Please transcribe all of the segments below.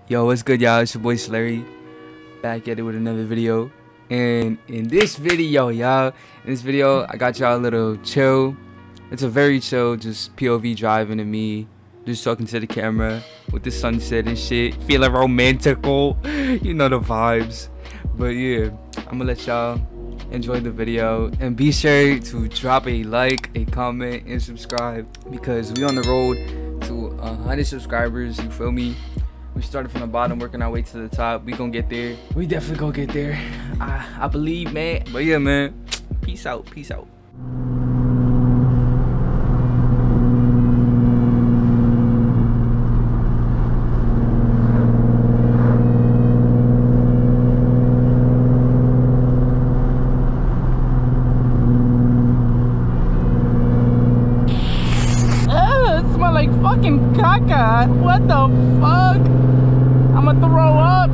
Yo, what's good, y'all? It's your boy Slurry, back at it with another video. And in this video, I got y'all a little chill. It's a very chill, just POV driving to me, just talking to the camera with the sunset and shit, feeling romantical. You know the vibes. But yeah, I'm gonna let y'all enjoy the video, and be sure to drop a like, a comment, and subscribe, because we on the road to 100 subscribers. You feel me? We started from the bottom, working our way to the top. We gonna get there. We definitely gonna get there. I believe, man. But yeah, man. Peace out. Peace out. It smells like fucking caca. What the fuck? I'ma throw up.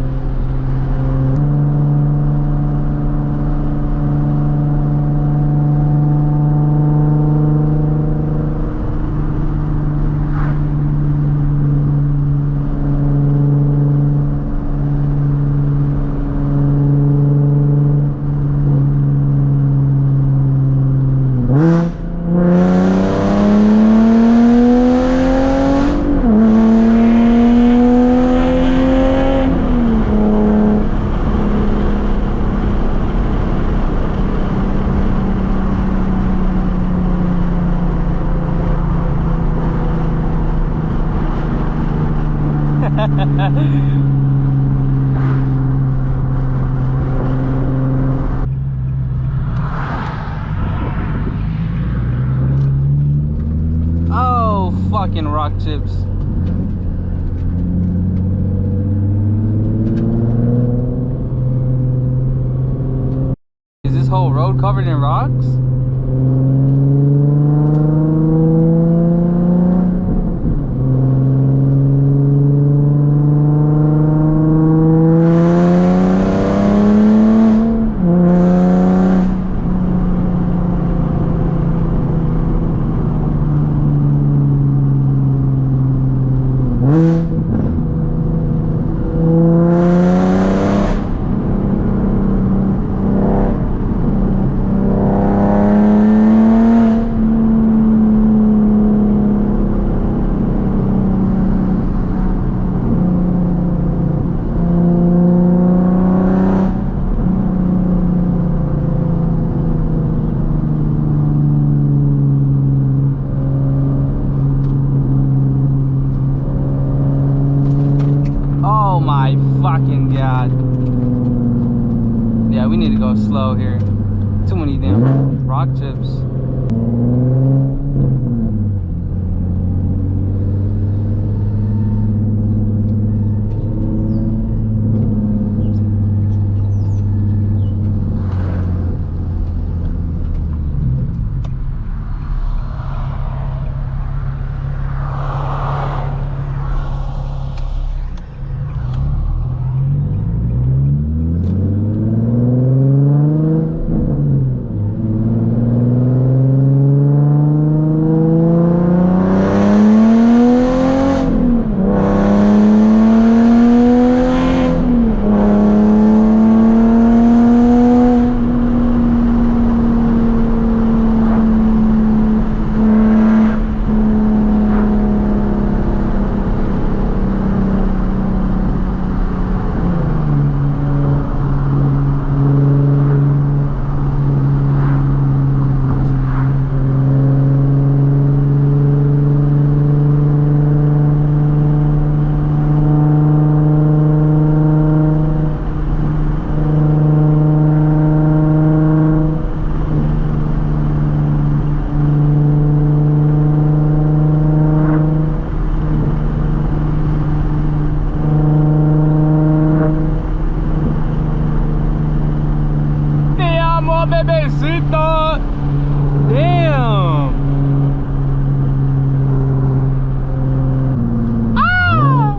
Oh, fucking rock chips. Is this whole road covered in rocks? Oh my fucking god. Yeah, we need to go slow here. Too many damn rock chips. Bebecita! Damn! Ah!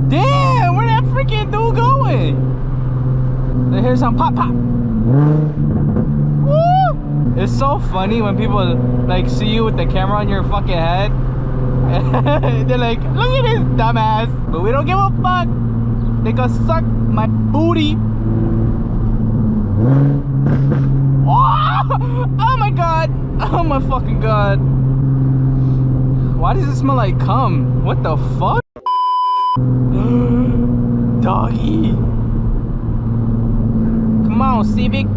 Damn! Where that freaking dude going? I hear some pop pop. Woo! It's so funny when people like see you with the camera on your fucking head They're like, look at this dumbass. But we don't give a fuck. They can suck my booty. Oh my god. Oh my fucking god. Why does it smell like cum? What the fuck? Doggy. Come on, Civic.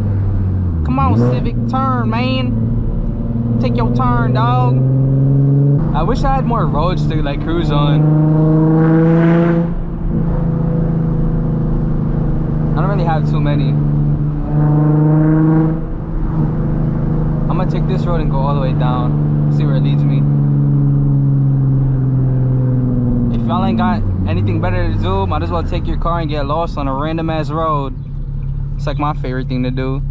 Come on, Civic. Turn, man. Take your turn, dog. I wish I had more roads to like cruise on. I don't really have too many. I'm gonna take this road and go all the way down. See where it leads me. If y'all ain't got anything better to do, might as well take your car and get lost on a random ass road. It's like my favorite thing to do.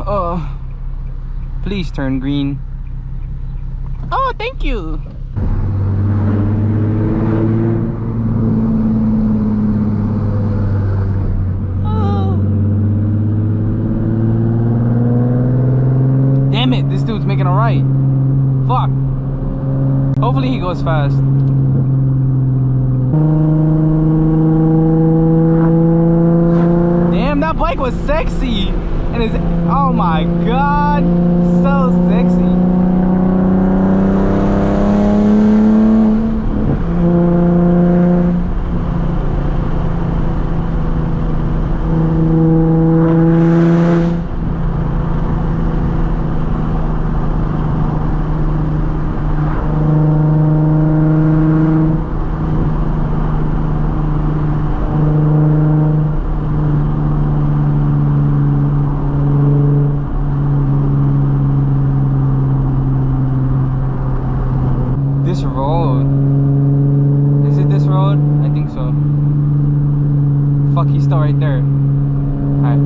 Oh, please turn green. Oh, thank you. Oh. Damn it, this dude's making a right. Fuck. Hopefully he goes fast. Damn, that bike was sexy. And it's, oh my god, so sexy. This road, is it this road? I think so. Fuck, he's still right there. Alright.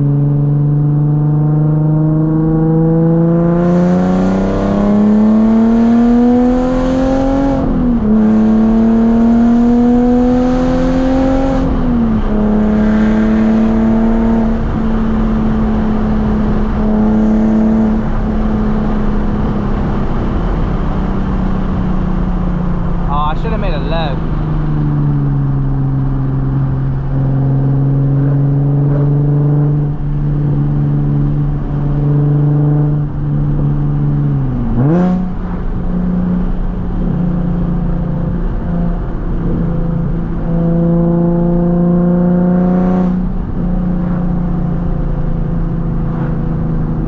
I should have made a left.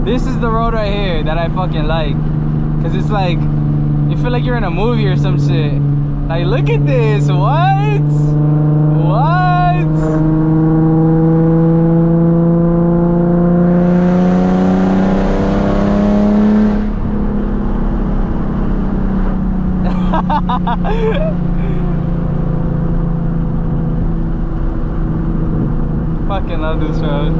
This is the road right here that I fucking like. Cause it's like, you feel like you're in a movie or some shit. Like, look at this. What? What? Fucking love this road.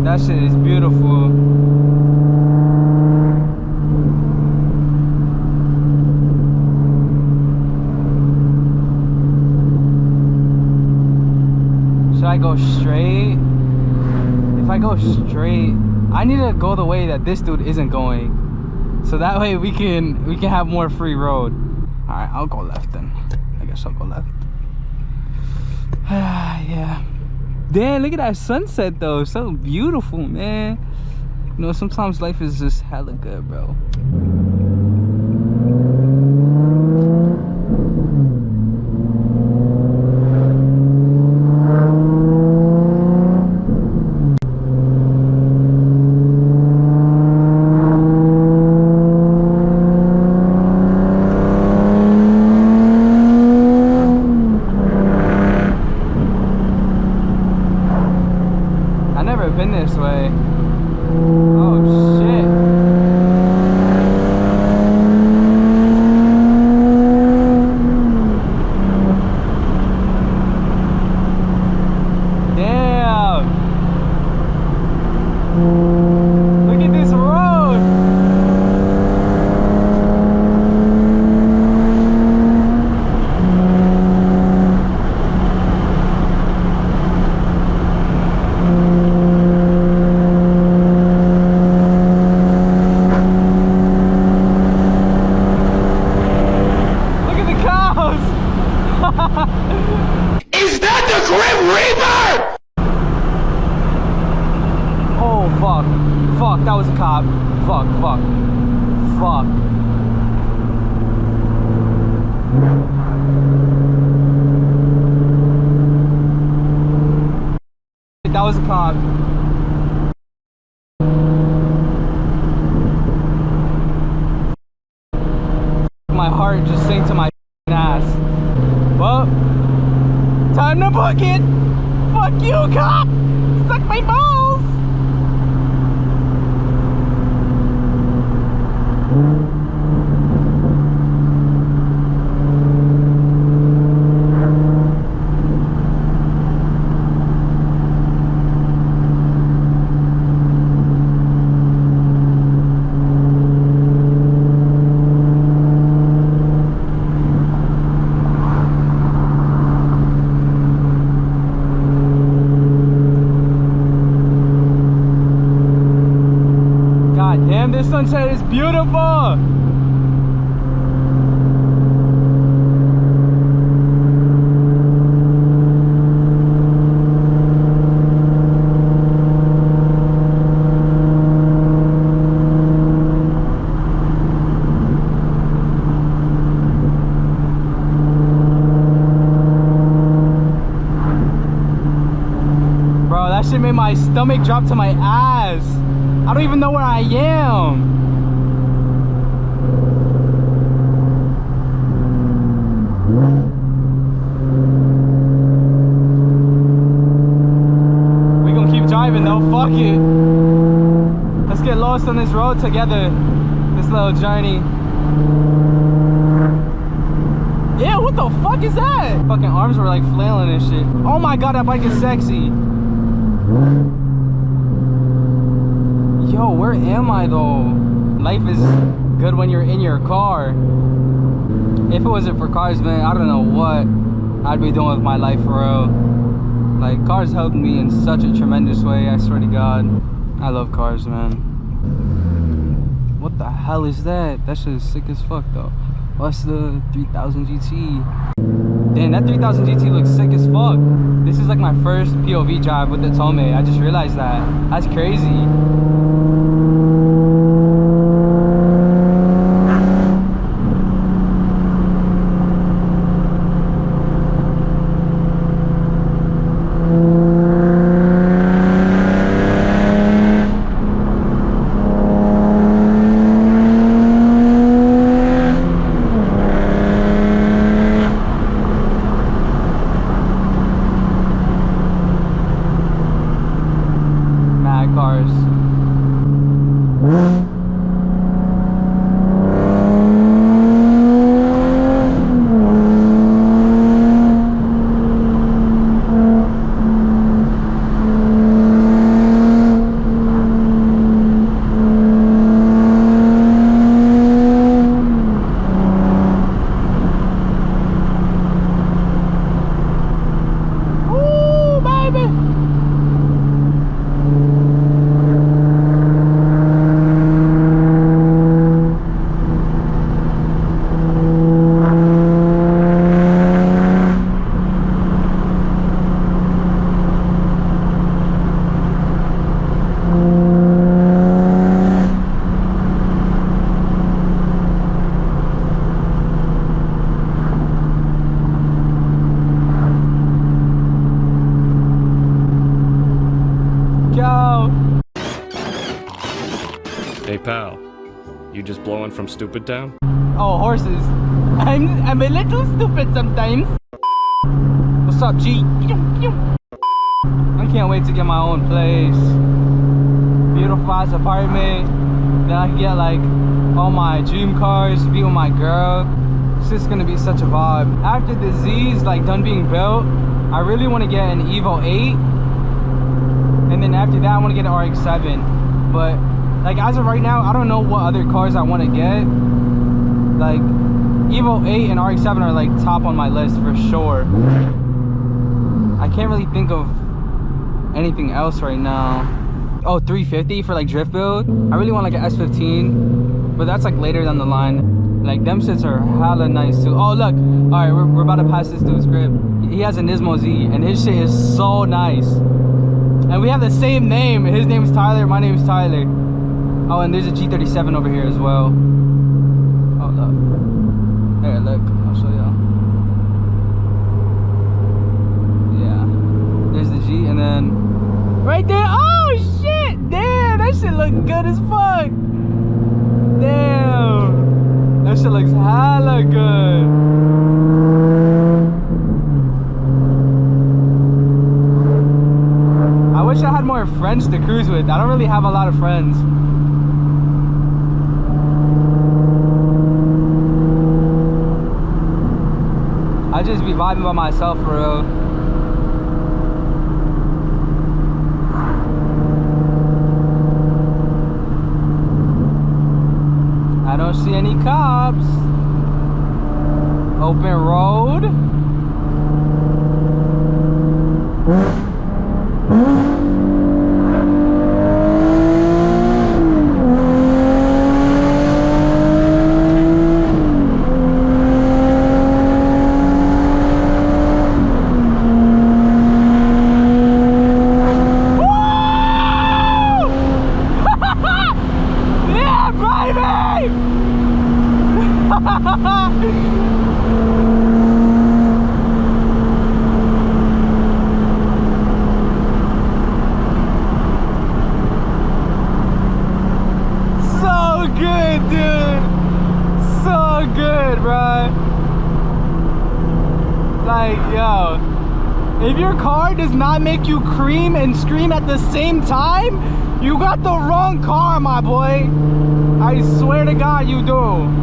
That shit is beautiful. Should I go straight? If I go straight, I need to go the way that this dude isn't going. So that way we can have more free road. Alright, I'll go left then. I guess I'll go left. Yeah. Damn, look at that sunset though. So beautiful, man. You know, sometimes life is just hella good, bro. goes the clock. My heart just sank to my ass. Well, time to book it. Fuck you, cop. Suck my balls. Damn, this sunset is beautiful! Bro, that shit made my stomach drop to my ass. I don't even know where I am. We gonna keep driving though, fuck it. Let's get lost on this road together. This little journey. Yeah, what the fuck is that? Fucking arms were like flailing and shit. Oh my god, that bike is sexy. Yo, where am I though? Life is good when you're in your car. If it wasn't for cars, man, I don't know what I'd be doing with my life for real. Like, cars helped me in such a tremendous way, I swear to God. I love cars, man. What the hell is that? That shit is sick as fuck though. What's the 3000 GT? Damn, that 3000 GT looks sick as fuck. This is like my first POV drive with the Tomei. I just realized that. That's crazy. Hey pal, you just blowing from Stupid Town? Oh, horses. I'm a little stupid sometimes. What's up, G? I can't wait to get my own place. Beautiful ass apartment. Then I can get like all my dream cars, be with my girl. It's just gonna be such a vibe. After the Z's like done being built, I really want to get an Evo 8. And then after that, I want to get an RX-7. But like as of right now, I don't know what other cars I want to get. Like Evo 8 and RX-7 are like top on my list for sure. I can't really think of anything else right now. Oh, 350 for like drift build. I really want like an S15, but that's like later down the line. Like them shits are hella nice too. Oh look, all right, we're about to pass this dude's crib. He has a Nismo Z and his shit is so nice. And we have the same name. His name's Tyler, my name's Tyler. Oh, and there's a G37 over here as well. Oh look, here, look, I'll show y'all. Yeah, there's the G, and then good as fuck. Damn. That shit looks hella good. I wish I had more friends to cruise with. I don't really have a lot of friends. I just be vibing by myself for real. I don't see any cops. Open road. So good, dude. So good, bro. Like, yo, if your car does not make you cream and scream at the same time, you got the wrong car, my boy. I swear to God you do.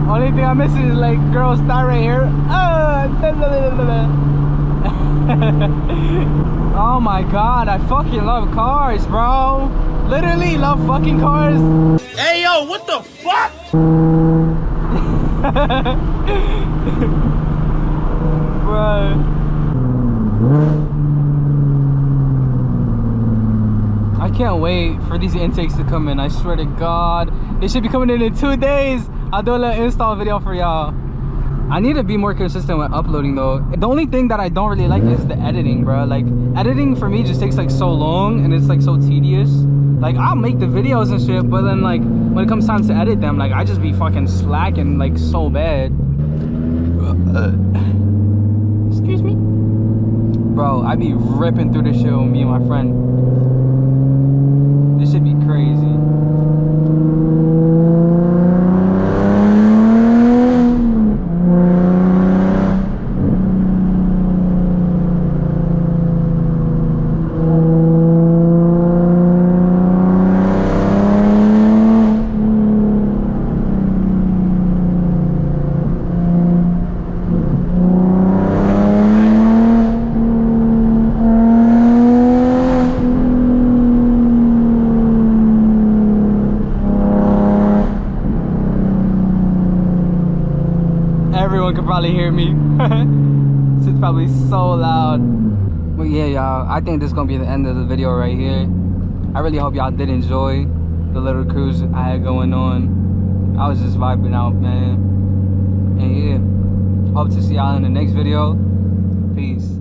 Only thing I'm missing is like girl's thigh right here. Oh my God, I fucking love cars, bro. Literally love fucking cars. Hey yo, what the fuck? Bro. I can't wait for these intakes to come in. I swear to God, they should be coming in 2 days. I'll do a little install video for y'all. I need to be more consistent with uploading though. The only thing that I don't really like is the editing, bro. Like, editing for me just takes like so long and it's like so tedious. Like, I'll make the videos and shit, but then like when it comes time to edit them, like I just be fucking slacking like so bad. Excuse me? Bro, I be ripping through this shit with me and my friend. This should be crazy. Everyone can probably hear me. It's probably so loud. But yeah, y'all, I think this is gonna be the end of the video right here. I really hope y'all did enjoy the little cruise I had going on. I was just vibing out, man. And yeah, hope to see y'all in the next video. Peace.